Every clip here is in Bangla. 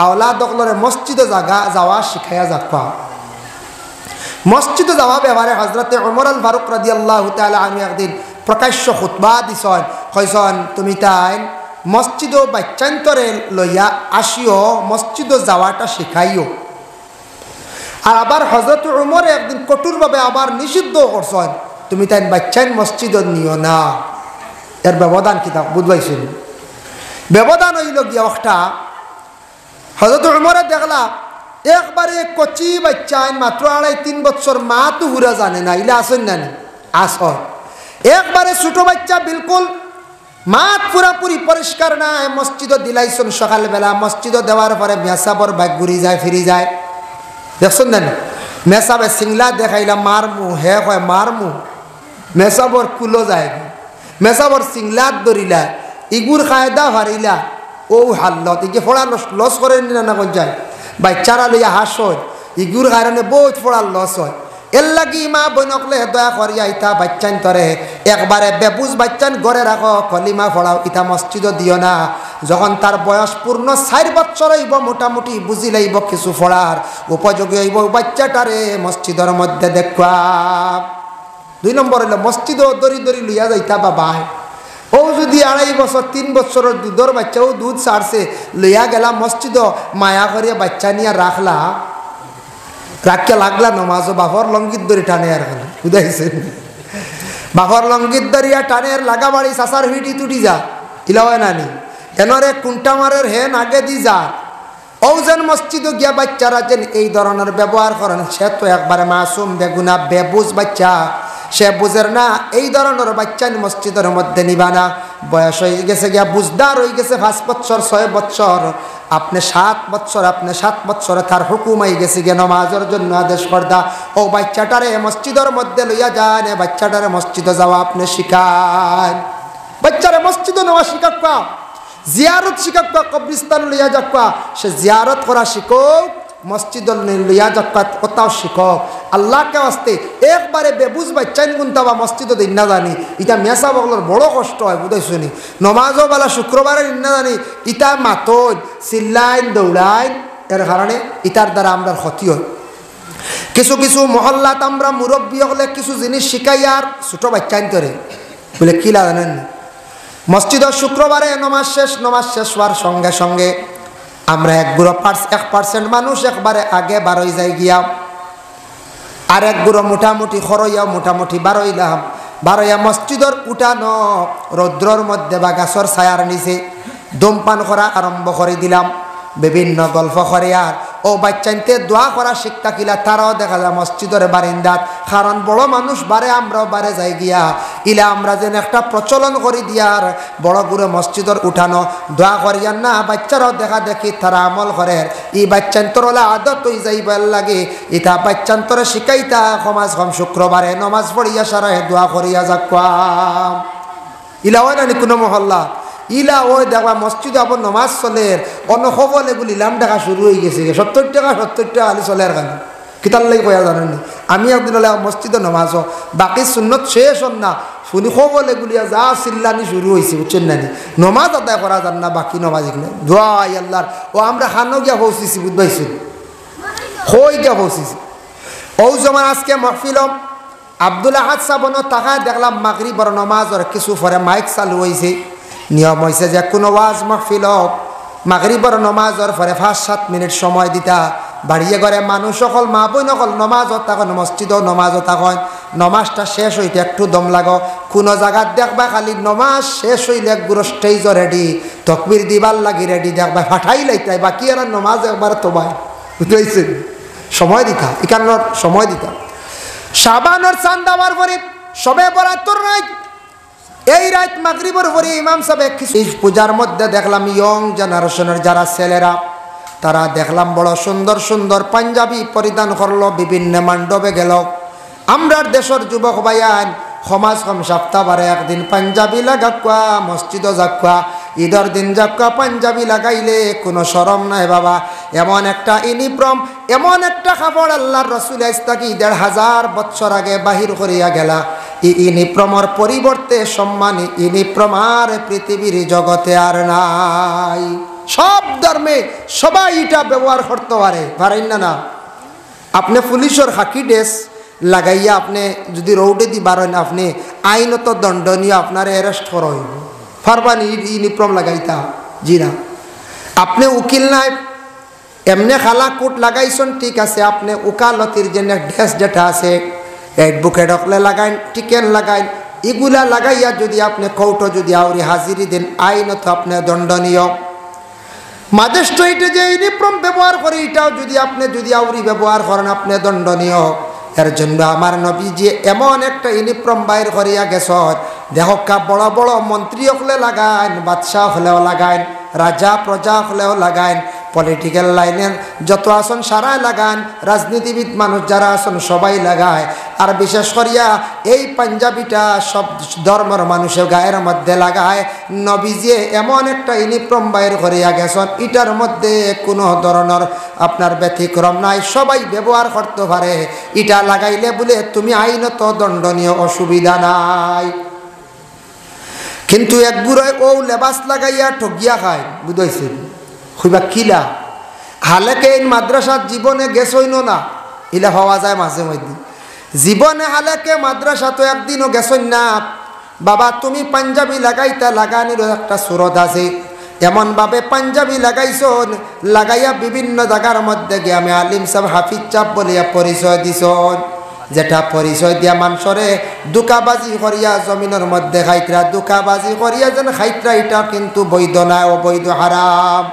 আওলাদ অকলরে মসজিদে যাওয়া শিখাইয়া যাবা। মসজিদে যাওয়া ব্যাপারে হজরতে ওমর আল ফারুক রাদিয়াল্লাহু তাআলা আনহু একদিন প্রকাশ্য খুতবা দিছেন, কইছেন তুমি তাই মসজিদও বাচ্চান্তরে লইয়া আসিও, মসজিদে যাওয়াটা শিখাইও। আর আবার হজরত ওমর একদিন কঠোরভাবে আবার নিষিদ্ধ করছেন, তুমি তাই বাচ্চান মসজিদত নিও না। এর ব্যবধান কিতাব বুঝবাইছেন? ব্যবধান হইল গিয়া একটা হজরত ওমরে দেখলা একবারে কচি বাচ্চান মাত্র 2.5-3 বছর মা তো হুরা জানে না, ইলা আসেন না আসন। একবারে ছোট বাচ্চা বিলকুল মাত পুরাপুরি পরিষ্কার নাই, মসজিদত দিলাইছেন সকালবেলা। মসজিদত দেওয়ার পরে মেসাবর বাইক ঘুরি যায় ফিরি যায়, দেখছেন না? মেসাবে সিংলা দেখাইলা মারমু, হে কয় মারমু। মেসাবর কুলো যায়, মেসাবর সিংলাত ধরিলা, ইগুর কায়দা হারিলা, ও হাল্লত ইগে ফোড়া লস করে না কোন যায়। বাচ্চারা লইয়া হাসয়, ইগুর কারণে বহুত ফোড়ার লস হয়। এর লাগি মা বইনকলে দয়া করিয়া ইতা বাচ্চান তরে একবারে বেবুজ বাচ্চান ঘরে রাখো, কলিমা ফোড়াও, ইতা মসজিদ দিও না। যখন তার বয়স পূর্ণ 4 বছর হইব, মোটামুটি বুঝি লাইব কিছু ফোড়ার উপযোগী হইব, বাচ্চাটারে মসজিদের মধ্যে দেখবা। 2 নম্বর হইল মসজিদ দরি দরি লইয়া যাইতা বাবাই। ও যদি 2.5 বছর 3 বছরের দুধের বাচ্চা, ও দুধ ছাড়ছে লইয়া গেলা মসজিদ, মায়া করিয়া বাচ্চা নিয়ে রাখলা, রাখকে লাগলা নমাজও বাফর লঙ্গিত দড়ি টানে আর বুঝাইছেন? বাফর লঙ্গিত দরিয়া টানে আর লাগা বাড়ি সাসার হিটি তুটি যা ইলাও নানি এনরে কুন্টা মারের হেন আগে দি যা। ও যেন মসজিদে গিয়া বাচ্চারা যেন এই ধরনের ব্যবহার করেন, সে তো একবারে মাসুম বেগুনা বেবুজ বাচ্চা, সে বুঝের না। এই ধরনের বাচ্চা মসজিদের মধ্যে নিবা না। বয়স হয়ে গেছে গিয়া বুঝদার হয়ে গেছে 5 বছর 6 বছর, আপনি 7 বছর, আপনি 7 বছরে তার হুকুম হয়ে গেছে গিয়ে নমাজের জন্য আদেশ করদা। ও বাচ্চাটারে মসজিদের মধ্যে লইয়া যান, বাচ্চাটারে মসজিদে যাওয়া আপনি শিখান। বাচ্চারে মসজিদে নেওয়া শিখাবা, জিয়ারত শিখাবা, কবরিস্তান লইয়া যাবা, সে জিয়ারত করা শিখোক, মসজিদ লইয়া যাবা ওটাও শিখক। আল্লাহকে আসতে একবারে বেবুজ বাচ্চাইন গুনতাবা মসজিদে দিন না জানি, ইটা মেসা বগলোর বড় কষ্ট হয় বুঝাইছনি। নমাজও বেলা শুক্রবারে দিন না জানি, ইটা মাতন চিল্লাইন দৌড়াইন, এর কারণে ইটার দ্বারা আমরা ক্ষতি হয়। কিছু কিছু মহল্লাত আমরা মুরব্বী হলে কিছু জিনিস শিখাই আর ছোট বাচ্চাইন তরে বলে কি জানেন, মসজিদের শুক্রবারে নমাজ শেষ হওয়ার সঙ্গে সঙ্গে আমরা 1% মানুষ একবারে আগে বারোই যাই গিয়া, আর এক গুঁড়ো মোটামুটি খরইয়া মোটামুটি বারোইলাম। বারোইয়া মসজিদর উঠানো রৌদ্রর মধ্যে বা গাছর ছায়ার নিচে ধূমপান করা আরম্ভ করে দিলাম, বিভিন্ন গল্প করে। আর ও বাচ্চাইতে দোয়া করা শিক্ষা কিলা তারাও দেখা যায় মসজিদের বারিন্দাত, কারণ বড় মানুষ বারে আমরাও বারে যাই গিয়া, ইলা আমরা যেন একটা প্রচলন করি দিয়ার বড় গুরু মসজিদের উঠানো দোয়া করিয়ান না, বাচ্চারাও দেখা দেখি তারা আমল করে। ই বাচ্চান্তরলা আদত হয়ে যাইবার লাগে, ইটা বাচ্চান্তরে শিখাইতা সমাজ কম শুক্রবারে নমাজ পড়িয়া সারা দোয়া করিয়া যাক। ইলা হয় না কোনো মহল্লা, ইলা ওই দেখবা মসজিদে আবার নমাজ চলে, অন্য খবর এগুলি লাম টাকা শুরু হয়ে গেছে, 70 টাকা আলি চলে আর কেন কিতার লাগে কয়া জানেন। আমি একদিন হলে মসজিদে নমাজ বাকি সুন্নত শেষ হন না, শুনি খবর এগুলিয়া যা চিল্লানি শুরু হয়েছে বুঝছেন না, নমাজ আদায় করা যান না বাকি নমাজ এগুলো দোয়া আল্লাহর। ও আমরা খানো গিয়া পৌঁছিছি বুঝবাইছি, হই গিয়া পৌঁছিছি। ও যেমন আজকে মহফিল আব্দুল আহাদ সাবন তাকা দেখলাম মাগরিবর নমাজর কিছু পরে মাইক চালু হয়েছে। নিয়ম হয়েছে যে কোনো ওয়াজ মাহফিল মাগরিবর নমাজর পরে 5-7 মিনিট সময় দিতা, বাড়িয়ে ঘরে মানুষ সকল মা বই নকল নমাজত তখন মসজিদও নমাজও তখন নমাজটা শেষ হইতে একটু দম লাগো। কোনো জায়গাত দেখবা খালি নমাজ শেষ হইলে গুরু স্টেজ রেডি, তকবির দিবার লাগি রেডি, দেখবা ফাটাই লাইতাই, বাকি আর নমাজ একবার তোবাই বুঝতে সময় দিতা, এখানোর সময় দিতা। শাবানোর চাঁদ দেওয়ার পরে সবে বরাতর রাত, এই রাত মাগরিবের পরে ইমাম সাহেব কিছু পূজার মধ্যে দেখলাম ইয়ং জেনারেশনের যারা ছেলেরা তারা দেখলাম বড় সুন্দর সুন্দর পাঞ্জাবি পরিধান করলো, বিভিন্ন মণ্ডপে গেল। আমরার দেশের যুবক ভাইয়ান সমাজ কম সপ্তাহবারে একদিন পাঞ্জাবি লাগাকুয়া, মসজিদও যাকুয়া, ঈদের দিন যাকুয়া, পাঞ্জাবি লাগাইলে কোনো শরম নাই বাবা। এমন একটা ইউনিফর্ম, এমন একটা কাপড় আল্লাহর রসুল ইস্তাকি 1500 বছর আগে বাহির করিয়া গেলা। এই ইউনিফর্মের পরিবর্তে সম্মানী ইউনিফর্ম আর পৃথিবীর জগতে আর নাই। সব ধর্মে সবাই এটা ব্যবহার করতে পারেন না। আপনি পুলিশের হাকি ড্রেস লাগাইয়া আপনি যদি রৌডে দি বারেন আপনি আইনত দণ্ডনীয়, আপনার অ্যারেস্ট করা হইব। ফারবান ইউনিফর্ম লাগাইতা জিরা। আপনি উকিল নাই, এমনি খালা কোট লাগাইছেন ঠিক আছে, আপনি উকালতির জন্য ড্রেস যেটা আছে অ্যাডভোকেট হকলে লাগাইন, টিকেন লাগাইন, এগুলা লাগাইয়া যদি আপনি কোর্টে যদি আউরি হাজিরি দেন আইনত আপনি দণ্ডনীয়। ম্যাজিস্ট্রেটে যে ইউনিফর্ম ব্যবহার করে এটাও যদি আপনি যদি আউরি ব্যবহার করেন আপনি দণ্ডনীয়। এর জন্য আমার নবীজি এমন একটা ইউনিফর্ম বাইর করিয়া গেছ, দেহকা বড় বড় মন্ত্রী হলে লাগাইন, বাদশাহ হলেও লাগাইন, রাজা প্রজা হলেও লাগাইন, পলিটিক্যাল লাইনের যত আসন সারাই লাগান, রাজনীতিবিদ মানুষ যারা আসন সবাই লাগায়। আর বিশেষ করিয়া এই পাঞ্জাবিটা সব ধর্মের মানুষের গায়ের মধ্যে লাগায়। নবীজি এমন একটা ইউনিফর্ম বাইর করিয়া গেছেন, এটার মধ্যে কোনো ধরনের আপনার ব্যতিক্রম নাই, সবাই ব্যবহার করতে পারে। এটা লাগাইলে বলে তুমি আইনত দণ্ডনীয়, অসুবিধা নাই। কিন্তু এক বুড়োয় ও লেবাস লাগাইয়া ঠগিয়া খায়, বুঝাইছেন খুবই কিলা হালেকে এই মাদ্রাসার জীবনে গেছইন না, ইলা হওয়া যায় মাঝে মধ্যে জীবনে হালেকে মাদ্রাসা তো একদিনও গেছই না। বাবা তুমি পাঞ্জাবি লাগাইতা, লাগানির একটা সুরত আছে, এমনভাবে পাঞ্জাবি লাগাইছন, লাগাইয়া বিভিন্ন জায়গার মধ্যে গিয়ে আমি আলিম সাহেব হাফিজ চাপ বলিয়া পরিচয় দিছন, যেটা পরিচয় দিয়া মানুষরে দুকাবাজি করিয়া জমিনের মধ্যে খাইতরা, দুকাবাজি করিয়া যেন খাইতরা, এটা কিন্তু বৈধ না, অবৈধ, হারাম।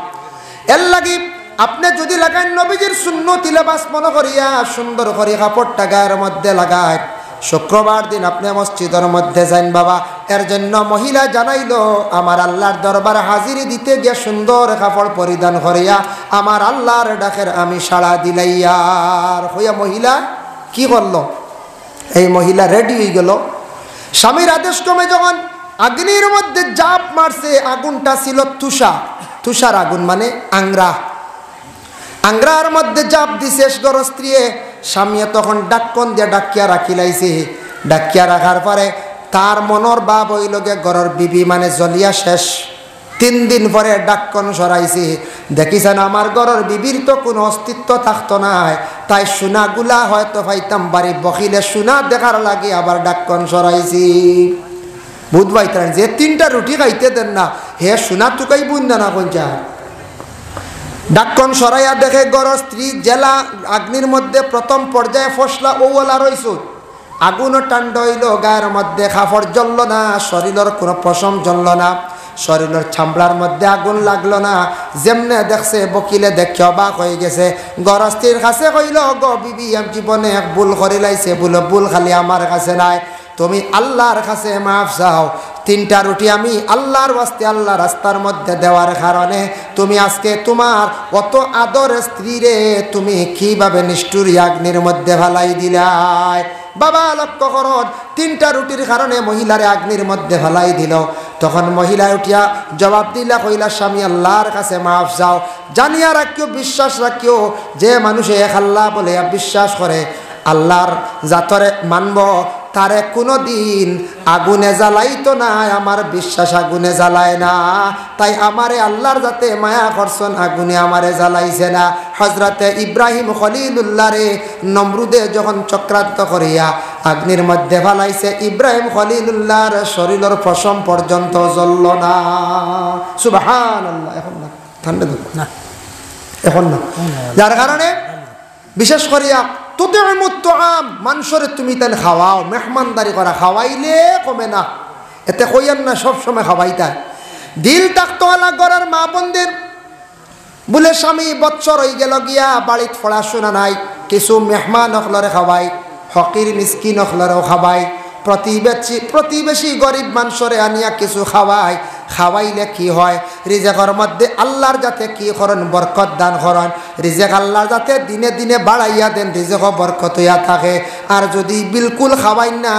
এর লাগি আপনি যদি লাগান নবীজির সুন্নতি লেবাস মনে করিয়া সুন্দর করে কাপড়টা গায়ের মধ্যে লাগায়, শুক্রবার দিন আপনি মসজিদের মধ্যে যান বাবা। এর জন্য মহিলা জানাইলো আমার আল্লাহর দরবারে হাজিরি দিতে গিয়ে সুন্দর কাপড় পরিধান করিয়া আমার আল্লাহর ডাকের আমি সাড়া দিলাইয়ার হইয়া মহিলা কি করলো, এই মহিলা রেডি হয়ে গেল। স্বামীর আদেশ ক্রমে যখন আগ্নির মধ্যে জাপ মারছে, আগুনটা ছিল তুষার আগুন মানে আংরা, আংরার মধ্যে জাপ দিছে স্ত্রী। স্বামী তখন ডাক্কন দিয়ে ডাকিয়া রাখিলাইছে, ডাকিয়া রাখার পরে তার মনের ভাব হইল গে ঘরের বিবি মানে জ্বলিয়া শেষ। 3 দিন পরে ডাক্কন সরাইছে, দেখিছেন আমার ঘরের বিবির তো কোনো অস্তিত্ব থাকতো নাই, তাই সোনাগুলা হয়তো পাইতাম বাড়ি বকিলে সোনা দেখার লাগে আবার ডাক্কন সরাইছি। বুধবাই তার যে 3টা রুটি খাইতে দেন না হে সোনা টুকাই বুঝনা না কোনটা। ডাক্কন সরাইয়া দেখে ঘরের স্ত্রী জেলা আগ্নির মধ্যে প্রথম পর্যায়ে ফসলা ওওয়ালা রইছ, আগুনও টান্ড হইল, গায়ের মধ্যে কাপড় জ্বলল না, শরীরের কোনো পশম জ্বলল না, শরীরের ছামড়ার মধ্যে আগুন লাগলো না। যেমনে দেখছে বকিলে দেখে অবাক হয়ে গেছে। গরস্তির কাছে কইল গো বিবি জীবনে এক ভুল করে লাইছে, বলে ভুল খালি আমার কাছে নাই, তুমি আল্লাহর কাছে মাফ চাও। 3টা রুটি আমি আল্লাহর ওয়াস্তে আল্লাহ রাস্তার মধ্যে দেওয়ার কারণে তুমি আজকে তোমার অত আদরের স্ত্রী রে তুমি কিভাবে নিষ্ঠুর আগ্নির মধ্যে ফেলাই দিলাই। বাবা লক্ষ্য করুন, 3টা রুটির কারণে মহিলারে আগ্নির মধ্যে ফেলাই দিল। তখন মহিলা উঠিয়া জবাব দিলা, কইলা স্বামী আল্লাহর কাছে মাফ চাও। জানিয়া রাখিও, বিশ্বাস রাখিও, যে মানুষে এক আল্লাহ বলে বিশ্বাস করে, আল্লাহর জাতরে মানব, তারে কোনো দিন আগুনে জ্বালাইতো না, আমার বিশ্বাস আগুনে জ্বালায় না। তাই আমারে আল্লাহর যাতে মায়া করছেন, আগুনে আমারে জ্বালাইছে না। হজরতে ইব্রাহিম খলিলুল্লাহ রে নমরুদে যখন চক্রান্ত করিয়া আগ্নির মধ্যে ফেলাইছে, ইব্রাহিম খলিলুল্লাহর শরীরের পশম পর্যন্ত জ্বলল না। সুবহানাল্লাহ। এখন না, ঠান্ডা না, এখন না। যার কারণে বিশেষ করিয়া মানুষরে তুমি তেন খাওয়াও, মেহমানদারি করা, খাওয়াইলে কমে না, এতে কইয়ান না সবসময় খাওয়াইতা। দিল থাকতো আলা ঘরের মা বোনদের, বলে স্বামী বৎসর হয়ে গেল গিয়া বাড়িত পড়াশোনা নাই, কিছু মেহমান অখলরে খাওয়াই, ফকির মিসকিন অখলরেও খাওয়াই, প্রতিবেশী গরিব মানুষরে আনিয়া কিছু খাওয়াই। খাওয়াইলে কি হয়, রিজেকের মধ্যে আল্লাহর যাতে কি করেন, বরকত দান করেন। রিজেক আল্লাহর যাতে দিনে দিনে বাড়াইয়া দেন, রিজেকও বরকত হইয়া থাকে। আর যদি বিলকুল খাওয়াই না,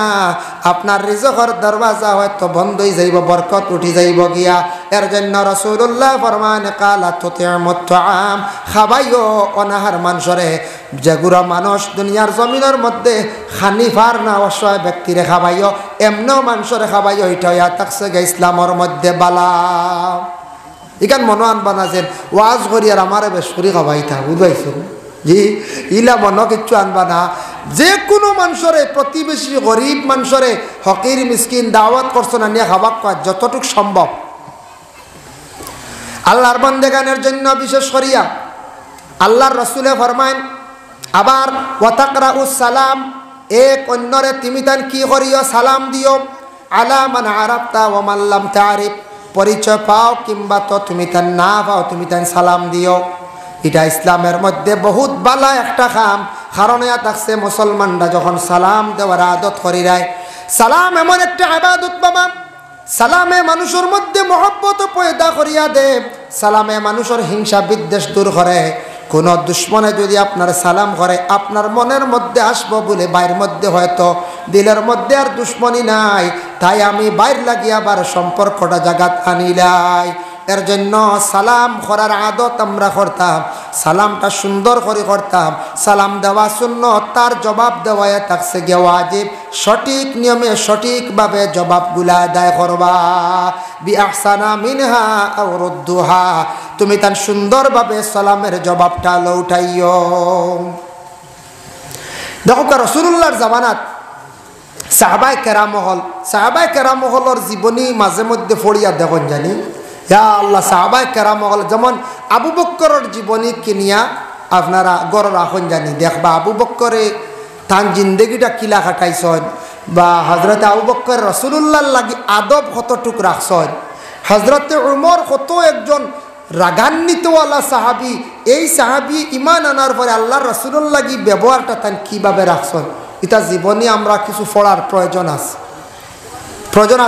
আপনার রিজেকের দরওয়াজা হয়তো বন্ধ হয়ে যাইব, বরকত উঠি যাইব গিয়া। এর জন্য রাসূলুল্লাহ ফরমান কালা তুতিমুত তুআম, খাওয়াইও অনাহার মানুষরে। যেগুলো মানুষ দুনিয়ার জমিনের মধ্যে খানিফার না অসহায় ব্যক্তিরে খাওয়াইও, এমনও মানুষরে খাওয়াইও, এটা হইয়া থাকছে ইসলামের মধ্যে বালা। ইখান মনো আনবা না যেন ওয়াজ করি আর আমারে বেশ করি খাবাইতা বুঝাইছেন জি ইলা মনো কিচ্ছু আনবা না। যে কোনো মানুষরে প্রতিবেশী গরিব মানুষরে হকির মিসকিন দাওয়াত করছো না নিয়ে খাবার খাওয়া যতটুক সম্ভব আল্লাহর বান্দেগানের জন্য বিশেষ করিয়া আল্লাহর রসুলে ফরমাইন আবার ওয়াতাকরাউস সালাম এক অন্যরে তুমি তান কি করিও সালাম দিও আলা মান আরাফতা ওয়া মান লাম তারিফ পরিচয় পাও কিংবা তো তুমি তান না পাও তুমি তান সালাম দিও। এটা ইসলামের মধ্যে বহুত বালা একটা কাম। কারণ ইয়া থাকছে মুসলমানরা যখন সালাম দেওয়ার আদত করি রায় সালাম এমন একটা ইবাদত বাবা সালামে মানুষের মধ্যে মহব্বত পয়দা করিয়া দে সালামে মানুষের হিংসা বিদ্বেষ দূর করে। কোনো দুশ্মনে যদি আপনার সালাম করে আপনার মনের মধ্যে আসবো বলে বাইরের মধ্যে হয়তো দিলের মধ্যে আর দুশ্মনী নাই তাই আমি বাইর লাগিয়ে আবার সম্পর্কটা জাগাত আনিলাই। এর জন্য সালাম করার আদত আমরা করতাম সালামটা সুন্দর করে করতাম। সালাম দেওয়া সুন্নত তার জবাব দেওয়ায় থাকছে গে ওয়াজিব। সঠিক নিয়মে সঠিকভাবে জবাবগুলা আদায় করবা। বি আহসানা মিনহা আও রুদ্দুহা তুমি তার সুন্দরভাবে সালামের জবাবটা লৌটাইও। দেখো রাসূলুল্লাহর জামানাত সাহাবায়ে কেরামহলের জীবনী মাঝে মধ্যে পড়িয়া দেখুন জানি ইয়া আল্লাহ সাহাবায়ে কেরামহল যেমন আবু বকরের জীবনী কিনিয়া আপনারা গড় রাখুন জানি দেখবা আবু বকরে তান জিন্দগিটা কিলা কাটাইছেন বা হজরত আবু বকর রাসূলুল্লাহর লাগি আদব কতটুক রাখছেন। হজরতে উমর কত একজন রাগান্বিতওয়ালা সাহাবি এই সাহাবি ইমান আনার পরে আল্লাহ রাসূলুল্লাহর লাগি ব্যবহারটা তান কীভাবে রাখছেন এটা জীবনী আমরা কিছু পড়ার প্রয়োজন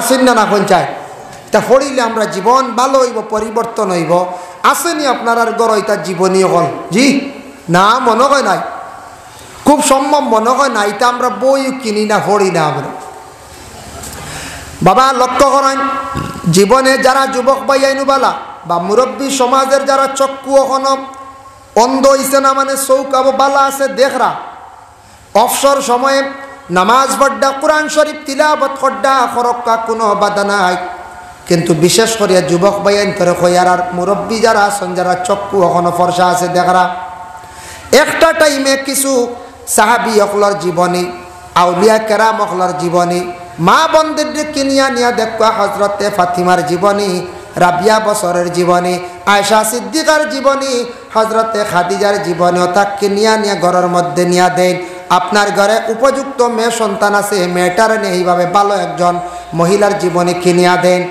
আছেন না কোন চাই তা পড়িলে আমরা জীবন ভালো হইব পরিবর্তন হইব। আসেনি আপনার আর গড় এটা জীবনী হল জি না মনে হয় নাই খুব সম্ভব মনে হয় না এটা আমরা বই কিনি না পড়ি না আমরা বাবা লক্ষ্য করেন জীবনে যারা যুবক ভাইয়াইনুবালা বা মুরব্বী সমাজের যারা চক্ষু এখনো অন্ধ হইছে না মানে চৌকাব বালা আছে দেখরা অবসর সময়ে নামাজ পড়া কোরআন শরীফ তিলাবত করডা খরক্কা কোনো বাধা নাই। কিন্তু বিশেষ করে যুবক ভাইয়ান করে কয়ার আর মুরব্বী যারা আছেন যারা চক্ষু এখনো ফর্সা আছে দেখরা একটা টাইমে কিছু সাহাবি অকলর জীবনী আউলিয়া কেরাম অকলর জীবনী মা বন্দের কিনিয়া নিয়া দেখা হজরতে ফাতিমার জীবনী রাবিয়া বসরের জীবনী আয়েশা সিদ্দিকার জীবনী হজরতে খাদিজার জীবনী তাক কিনিয়া নিয়া ঘরের মধ্যে নিয়া দেন। আপনার ঘরে উপযুক্ত মেয়ে সন্তান আছে মেয়েটার নিয়ে এইভাবে ভালো একজন মহিলার জীবনী কিনিয়া দেন।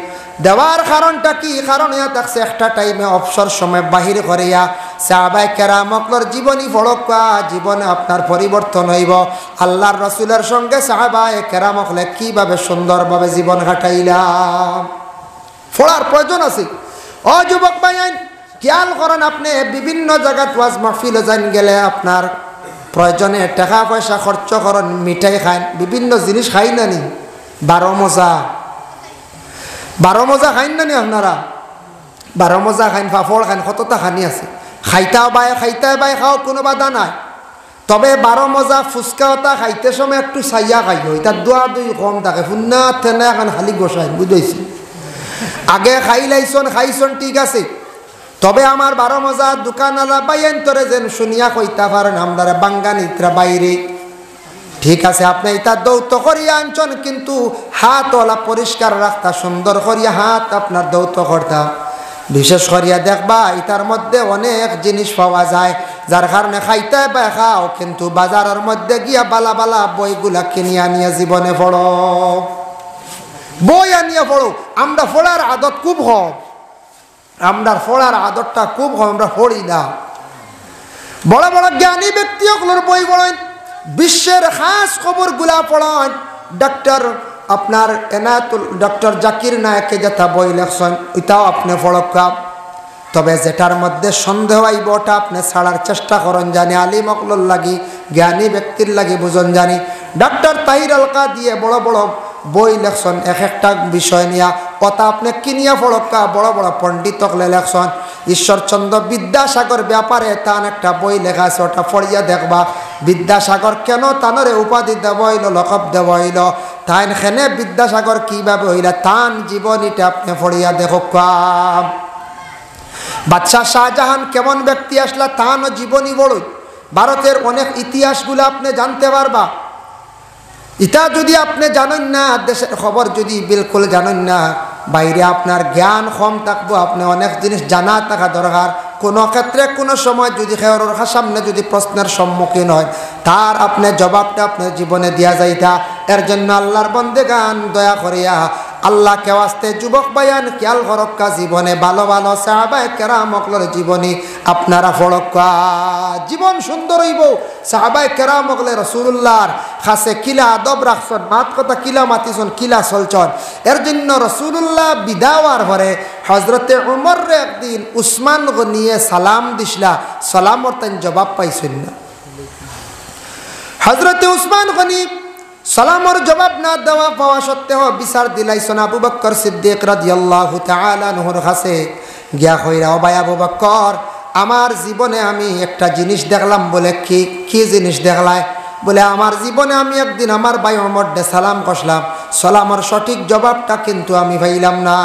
দেওয়ার কারণটা কি কারণ ইয়া থাকছে একটা টাইমে অবসর সময় বাহির করিয়া সাহাবায়ে কেরামকলর জীবনী পড়কা জীবনে আপনার পরিবর্তন হইব। আল্লাহর রসুলের সঙ্গে সাহাবায়ে কেরামকলে কীভাবে সুন্দরভাবে জীবন কাটাইলাম পড়ার প্রয়োজন আছে। ও যুবক ভাইয়ান খেয়াল করেন আপনি বিভিন্ন জায়গায় ওয়াজ মাহফিলে যান গেলে আপনার প্রয়োজনে টাকা পয়সা খরচ করেন মিঠাই খান বিভিন্ন জিনিস খাই না নি 12 মজা খাইন না নি আপনারা 12 মজা খাইন ফাফড় খান কতটা খানি আছে খাইতাও বাই খাও কোনো বাধা নাই। তবে 12 মজা ফুচকাওটা খাইতে সময় একটু চাইয়া খাইও এটা দোয়া দুই কম থাকে ফুন্না থেনা এখন খালি গোসাই বুঝেছি আগে খাইছন ঠিক আছে। তবে আমার 12 মজা দোকানওয়ালা বাইন্তরে যেন শুনিয়া কইতা পারেন আমরা বাঙ্গানিতরা বাইরে ঠিক আছে আপনি এটা দৌত করিয়া আনছেন কিন্তু হাতওয়ালা পরিষ্কার রাখতা সুন্দর করিয়া হাত আপনার দৌত করতা। বিশেষ করিয়া দেখবা এটার মধ্যে অনেক জিনিস পাওয়া যায় যার কারণে খাইতে বা খাও কিন্তু বাজারের মধ্যে গিয়া বালা বালা বইগুলা কিনিয়া নিয়ে জীবনে পড়ো বই আনিয়া পড়ো। আমরা পড়ার আদত খুব কম আমরা পড়ার আদতটা খুব কম আমরা পড়ি না। বড় বড় জ্ঞানী ব্যক্তি ওগুলোর বই পড়েন বিশ্বের খাস খবরগুলা পড়েন ডাক্তার আপনার এনায়েতুল ডক্টর জাকির নায়েকে যেটা বই লেখছেন ওইটাও আপনি পড়কা। তবে যেটার মধ্যে সন্দেহ আইব ওটা আপনি ছাড়ার চেষ্টা করেন জানি আলিম অকলর লাগি জ্ঞানী ব্যক্তির লাগি বুঝন জানি। ডক্টর তাহির আলকা দিয়ে বড় বড় বই লেখছেন এক একটা বিষয় নিয়া কথা আপনি কিনিয়া পড়কা বড় বড় পণ্ডিত লেখছেন। ঈশ্বরচন্দ্র বিদ্যাসাগর ব্যাপারে তান একটা বই লেখা আছে ওটা পড়িয়া দেখবা বিদ্যাসাগর কেন তানরে উপাধি দেব হইল লকব দেব হইল তাইন খেনে বিদ্যাসাগর কিভাবে হইলা তান জীবনীটা আপনি পড়িয়া দেখো। বাদশাহ শাহজাহান কেমন ব্যক্তি আসলা তান জীবনী বড়ই ভারতের অনেক ইতিহাসগুলো আপনি জানতে পারবা। এটা যদি আপনি জানেন না, দেশের খবর যদি বিলকুল জানেন না, বাইরে আপনার জ্ঞান কম থাকবো, আপনি অনেক জিনিস জানা থাকা দরকার। কোনো ক্ষেত্রে কোনো সময় যদি খেয়ার সামনে যদি প্রশ্নের সম্মুখীন হয়, তার আপনি জবাবটা আপনার জীবনে দিয়া যাইতা। এর জন্য আল্লাহর বন্দেগান দয়া করিয়া আল্লাহকে ওয়াস্তে যুবক বায়ান খেয়াল করক্কা, জীবনে ভালো ভালো সাহাবায়ে কেরামকলের জীবনী আপনারা পড়ক্কা, জীবন সুন্দর হইব। সাহাবায়ে কেরামকলে রাসূলুল্লাহর কাছে কিলা আদব রাখছন, মাত কথা কিলা মাতিছন, কিলা চলছন। এর জন্য রাসূলুল্লাহ বিদাওয়ার পরে হযরতে উমর রে একদিন উসমান গনিয়ে সালাম দিছলা, সালামর তান জবাব পাইছেন না। হযরতে উসমান গনি সালামর জবাব না দেওয়া পাওয়া সত্ত্বেও বিচার দিলাইছেন আবু বকর সিদ্দিক রাদিয়াল্লাহু তাআলা আনহুর কাছে গিয়া কইরা, ও ভাই আবু বকর, আমার জীবনে আমি একটা জিনিস দেখলাম। বলে কি জিনিস দেখলাই? বলে আমার জীবনে আমি একদিন আমার ভাই ওমর দে সালাম করলাম, সালামর সঠিক জবাবটা কিন্তু আমি পাইলাম না।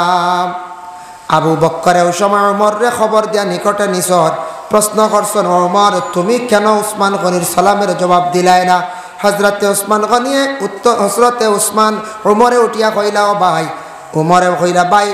আবু বকর ওই সময় ওমর রে খবর দিয়া নিকটে নিছর, প্রশ্ন করছেন, ওমর তুমি কেন উসমান গনির সালামের জবাব দিলাই না? হযরতে উসমান গনিয়ে উত্তর হযরতে উসমান ওমরে উঠিয়া কইলা, ও ভাই, ওমরে কইলা, ভাই